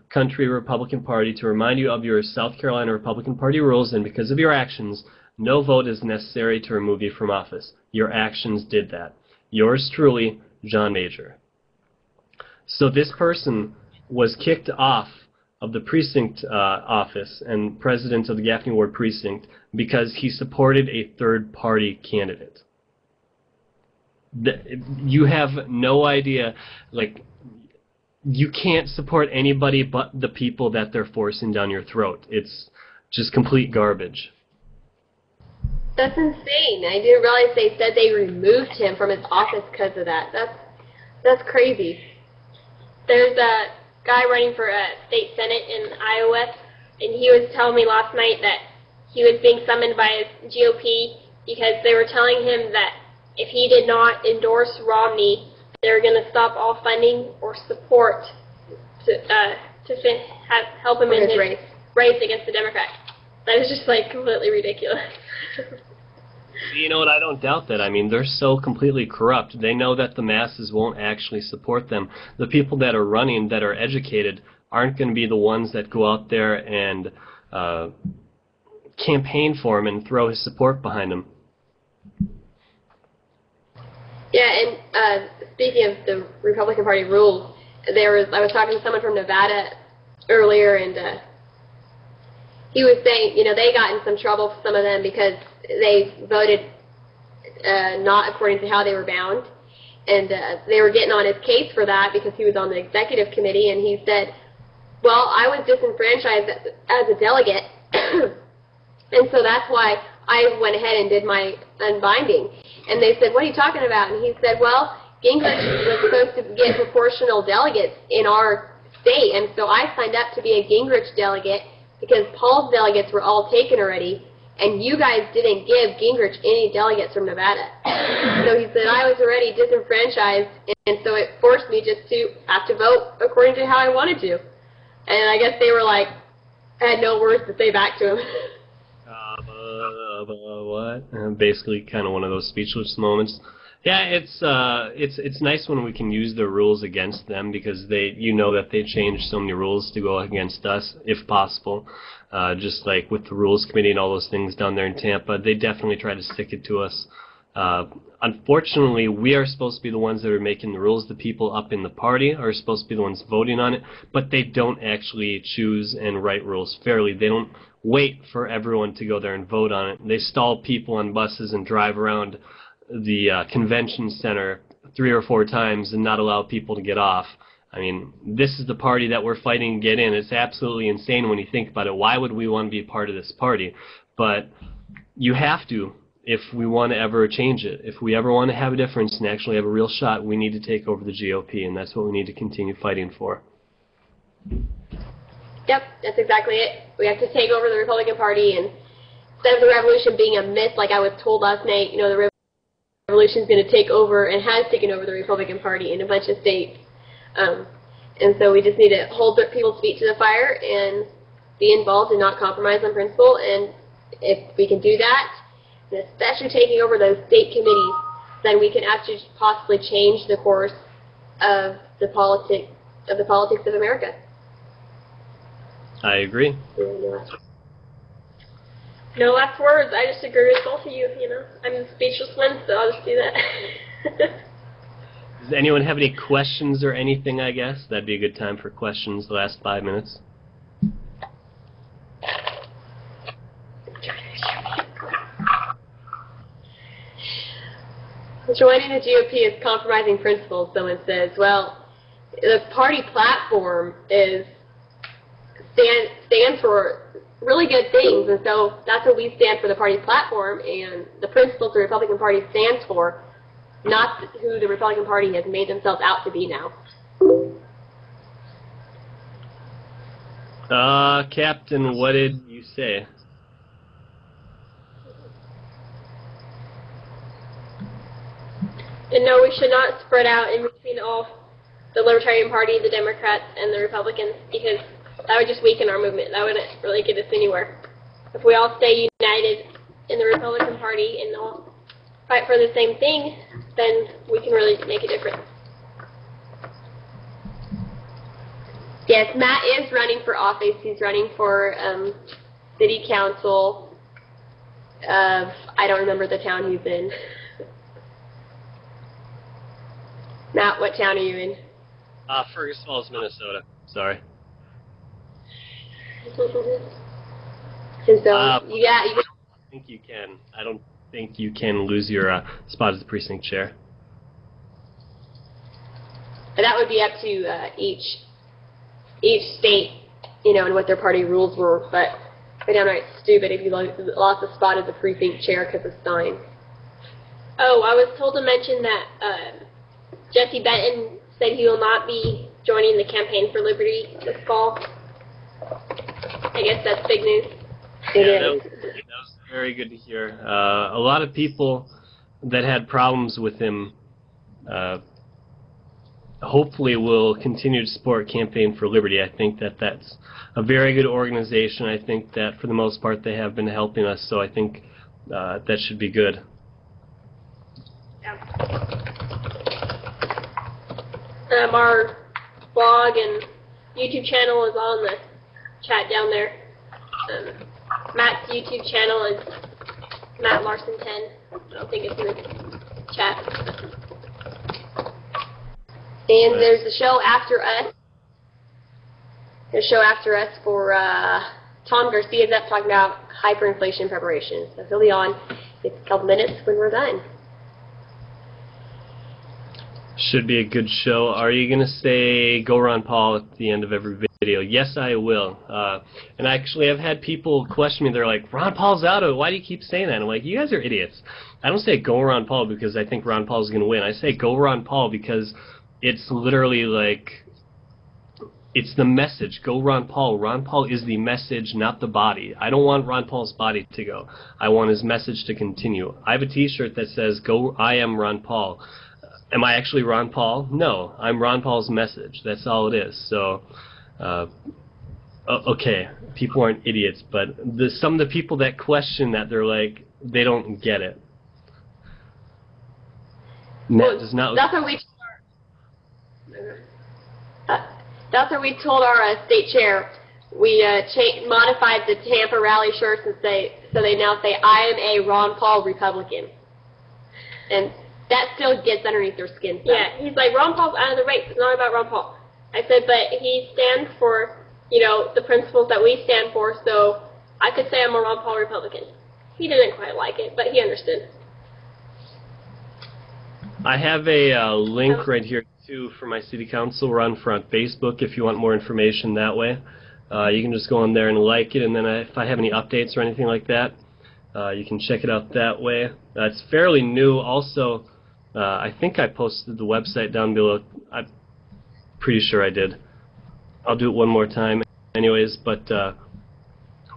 Country Republican Party to remind you of your South Carolina Republican Party rules, and because of your actions, no vote is necessary to remove you from office. Your actions did that. Yours truly, John Major. So this person was kicked off of the precinct office and president of the Gaffney Ward precinct because he supported a third-party candidate. You have no idea, like, you can't support anybody but the people that they're forcing down your throat. It's just complete garbage. That's insane. I didn't realize they said they removed him from his office because of that. That's crazy. There's a guy running for a state senate in Iowa, and he was telling me last night that he was being summoned by his GOP because they were telling him that if he did not endorse Romney, they were going to stop all funding or support to help him in his race against the Democrats. That is just like completely ridiculous. You know what, I don't doubt that. I mean, they're so completely corrupt. They know that the masses won't actually support them. The people that are running, that are educated, aren't going to be the ones that go out there and campaign for him and throw his support behind him. Yeah, and speaking of the Republican Party rules, I was talking to someone from Nevada earlier, and he was saying, you know, they got in some trouble, some of them, because they voted not according to how they were bound. And they were getting on his case for that because he was on the executive committee, and he said, well, I was disenfranchised as a delegate, and so that's why I went ahead and did my unbinding. And they said, what are you talking about? And he said, well, Gingrich was supposed to get proportional delegates in our state, and so I signed up to be a Gingrich delegate because Paul's delegates were all taken already, and you guys didn't give Gingrich any delegates from Nevada. So he said, I was already disenfranchised, and so it forced me just to have to vote according to how I wanted to. And I guess they were like, I had no words to say back to him. What? Basically, kind of one of those speechless moments. Yeah, it's nice when we can use the rules against them, because you know that they change so many rules to go against us, if possible. Just like with the Rules Committee and all those things down there in Tampa, they definitely try to stick it to us. Unfortunately, we are supposed to be the ones that are making the rules. The people up in the party are supposed to be the ones voting on it, but they don't actually choose and write rules fairly. They don't wait for everyone to go there and vote on it. They stall people on buses and drive around the convention center 3 or 4 times and not allow people to get off. I mean, this is the party that we're fighting to get in. It's absolutely insane when you think about it. Why would we want to be a part of this party? But you have to if we want to ever change it. If we ever want to have a difference and actually have a real shot, we need to take over the GOP, and that's what we need to continue fighting for. Yep, that's exactly it. We have to take over the Republican Party, and instead of the revolution being a myth, like I was told last night, you know, the revolution is going to take over and has taken over the Republican Party in a bunch of states. And so we just need to hold people's feet to the fire and be involved and not compromise on principle. And if we can do that, and especially taking over those state committees, then we can actually possibly change the course of the politics of America. I agree. No last words. I just agree with both of you. You know, I'm the speechless one, so I'll just do that. Does anyone have any questions or anything, I guess? That'd be a good time for questions the last 5 minutes. Joining the GOP is compromising principles, someone says. Well, the party platform stands for really good things, and so that's what we stand for, the party platform, and the principles the Republican Party stands for, not who the Republican Party has made themselves out to be now. Captain, what did you say? And no, we should not spread out in between all the Libertarian Party, the Democrats, and the Republicans, because that would just weaken our movement. That wouldn't really get us anywhere. If we all stay united in the Republican Party and all fight for the same thing, then we can really make a difference. Yes, Matt is running for office. He's running for city council of, I don't remember the town he's in. Matt, what town are you in? Fergus Falls, Minnesota. Sorry. And so, I don't think you can. I don't think you can lose your spot as the precinct chair. That would be up to each state, you know, and what their party rules were. But it's downright stupid if you lost the spot as a precinct chair because of Stein. Oh, I was told to mention that Jesse Benton said he will not be joining the Campaign for Liberty this fall. I guess that's big news. That was very good to hear. A lot of people that had problems with him hopefully will continue to support Campaign for Liberty. I think that that's a very good organization. I think that for the most part they have been helping us, so I think that should be good. Yeah. Our blog and YouTube channel is all in the chat down there. Matt's YouTube channel is Mat Larson 10. I don't think it's in the chat. And there's the show after us. There's a show after us for Tom Garcia is up talking about hyperinflation preparation. So he'll be on in a couple minutes when we're done. Should be a good show. Are you going to say "Go Ron Paul" at the end of every video? Yes, I will. And actually, I've had people question me. They're like, "Ron Paul's out of it. Why do you keep saying that?" I'm like, "You guys are idiots." I don't say "Go Ron Paul" because I think Ron Paul's going to win. I say "Go Ron Paul" because it's literally like, it's the message. Go Ron Paul. Ron Paul is the message, not the body. I don't want Ron Paul's body to go. I want his message to continue. I have a T-shirt that says, "Go, I am Ron Paul." Am I actually Ron Paul? No, I'm Ron Paul's message. That's all it is. So, okay, people aren't idiots, but some of the people that question that, they're like, they don't get it. Well, that's what we told our state chair. We modified the Tampa rally shirts and so they now say, "I am a Ron Paul Republican," and that still gets underneath their skin. So. Yeah, he's like, Ron Paul's out of the race. It's not about Ron Paul. I said, but he stands for, the principles that we stand for, so I could say I'm a Ron Paul Republican. He didn't quite like it, but he understood. I have a link right here, too, for my city council run on Facebook if you want more information that way. You can just go on there and like it, and then if I have any updates or anything like that, you can check it out that way. It's fairly new. Also, I think I posted the website down below. I'm pretty sure I did. I'll do it one more time anyways, but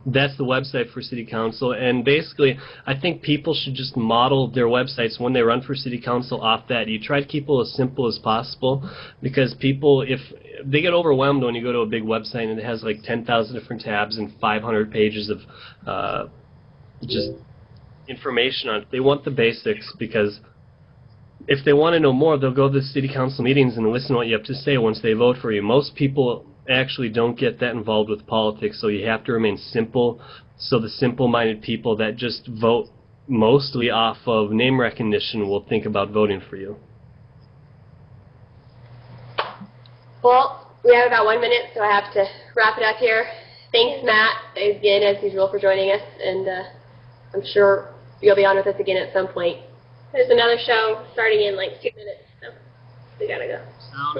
that's the website for City Council. And basically, I think people should just model their websites when they run for City Council off that. You try to keep it as simple as possible, because people, if they get overwhelmed when you go to a big website and it has like 10,000 different tabs and 500 pages of just information on it. They want the basics, because if they want to know more, they'll go to the city council meetings and listen to what you have to say once they vote for you. Most people actually don't get that involved with politics, so you have to remain simple. So the simple-minded people that just vote mostly off of name recognition will think about voting for you. Well, we have about 1 minute, so I have to wrap it up here. Thanks, Matt, again, as usual, for joining us, and I'm sure you'll be on with us again at some point. There's another show starting in like 2 minutes, so we gotta go.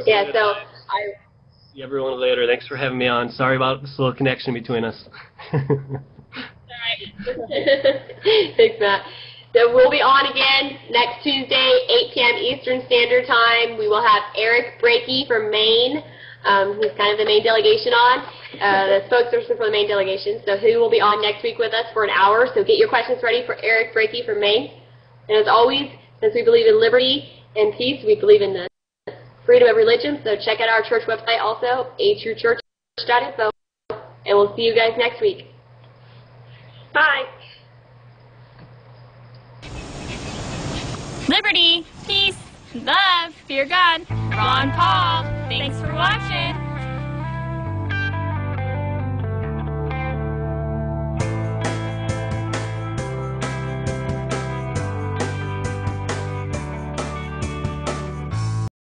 Yeah, good. so See everyone later. Thanks for having me on. Sorry about the slow connection between us. Alright. Thanks, Matt. So we'll be on again next Tuesday, 8 p.m. Eastern Standard Time. We will have Eric Brakey from Maine. He's kind of the main delegation on, the spokesperson for the main delegation. So he will be on next week with us for an hour. So get your questions ready for Eric Brakey from Maine. And as always, since we believe in liberty and peace, we believe in the freedom of religion. So check out our church website also, atruechurch.info. And we'll see you guys next week. Bye. Liberty, peace, love, fear God. Ron Paul, thanks for watching.